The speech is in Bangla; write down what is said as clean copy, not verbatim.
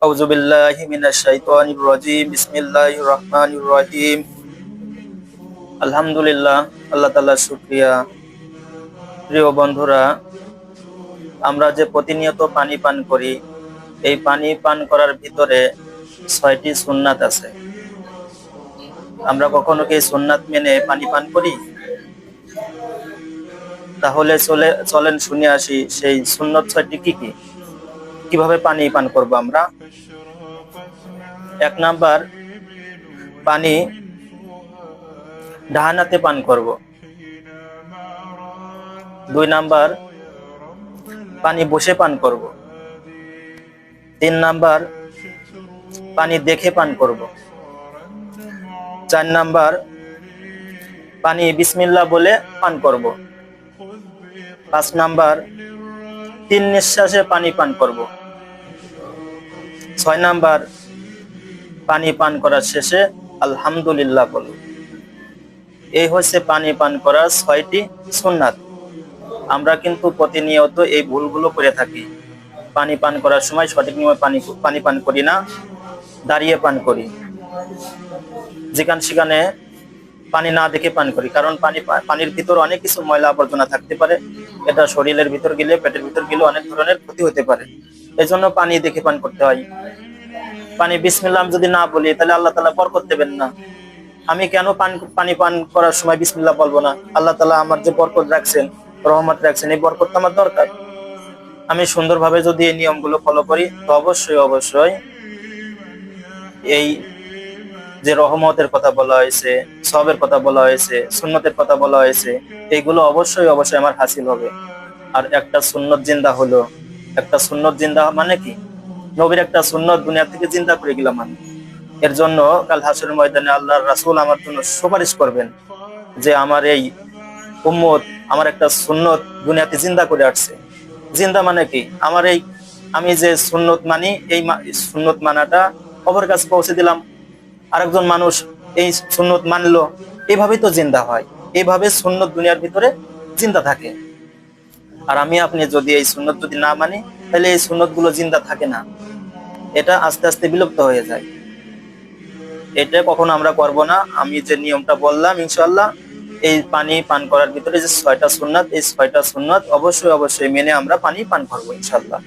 আউযু বিল্লাহি মিনাশ শাইতানির রাজীম। বিসমিল্লাহির রহমানির রহিম। আলহামদুলিল্লাহ, আল্লাহ তাআলার শুকরিয়া। প্রিয় বন্ধুরা, আমরা যে প্রতিনিয়ত পানি পান করি, এই পানি পান করার ভিতরে ৬টি সুন্নাত আছে। আমরা কখনো কি সুন্নাত মেনে পানি পান করি? তাহলে চলেন শুনে আসি সেই সুন্নত ৬টি কি কি, কিভাবে পানি পান করব আমরা। ১ নাম্বার, পানি ডান হাতে পান করব। ২ নাম্বার, পানি বসে পান করব। ৩ নাম্বার, পানি দেখে পান করব। ৪ নাম্বার, পানি বিসমিল্লাহ বলে পান করব। ৫ নাম্বার, ৩ নিঃশ্বাসে পানি পান করব। ৬ নাম্বার, পানি পান করার শেষে আলহামদুলিল্লাহ বলব। এই হচ্ছে পানি পান করার ৬টি সুন্নাত। আমরা কিন্তু প্রতিনিয়ত এই ভুলগুলো করে থাকি। পানি পান করার সময় সঠিক নিয়মে পানি পান করি না, দাঁড়িয়ে পান করি। যেখানে সেখানে পানি না দেখে পান করি, কারণ পানির ভিতর অনেক কিছু ময়লা আবর্জনা থাকতে পারে। এটা শরীরের ভিতর গেলে, পেটের ভিতর গেলে অনেক ধরনের ক্ষতি হতে পারে। এই জন্য পানি দেখে পান করতে হয়। পানি বিসমিল্লাহ যদি না বলি, তাহলে আল্লাহ তাআলা বরকত দেবেন না। আমি কেন পানি পান করার সময় বিসমিল্লাহ বলবো না? আল্লাহ তাআলা আমার যে বরকত রাখছেন, রহমত রাখছেন, এই বরকত আমার দরকার। আমি সুন্দরভাবে যদি এই নিয়মগুলো ফলো করি, তো অবশ্যই এই যে রহমতের কথা বলা হয়েছে, সওয়াবের কথা বলা হয়েছে, সুন্নতের কথা বলা হয়েছে, এইগুলো অবশ্যই আমার হাসিল হবে। আর একটা সুন্নত জিন্দা হলো, একটা সুন্নত জিন্দা মানে কি? নবীর একটা সুন্নত দুনিয়া থেকে জিন্দা করে গেলাম আমি। এর জন্য কাল হাসরের ময়দানে আল্লাহর রাসূল আমার জন্য সুপারিশ করবেন যে আমার এই উম্মত আমার একটা সুন্নত দুনিয়াতে জিন্দা করে আসছে। জিন্দা মানে কি? আমি যে সুন্নত মানি, এই সুন্নত মানাটা অপর কাছে পৌঁছে দিলাম। আরেকজন মানুষ এই সুন্নত মানলো, এইভাবেই তো জিন্দা হয়। এইভাবে সুন্নত দুনিয়ার ভিতরে জিন্দা থাকে। আর আমি আপনি যদি এই সুন্নত যদি না মানি, তাহলে এই সুন্নত গুলো জিন্দা থাকে না, এটা আস্তে আস্তে বিলুপ্ত হয়ে যায়। এটা কখনো আমরা করব না। আমি যে নিয়মটা বললাম, ইনশাআল্লাহ এই পানি পান করার ভিতরে যে ৬টা সুন্নাত, এই ৬টা সুন্নাত অবশ্যই মেনে আমরা পানি পান করবো ইনশাআল্লাহ।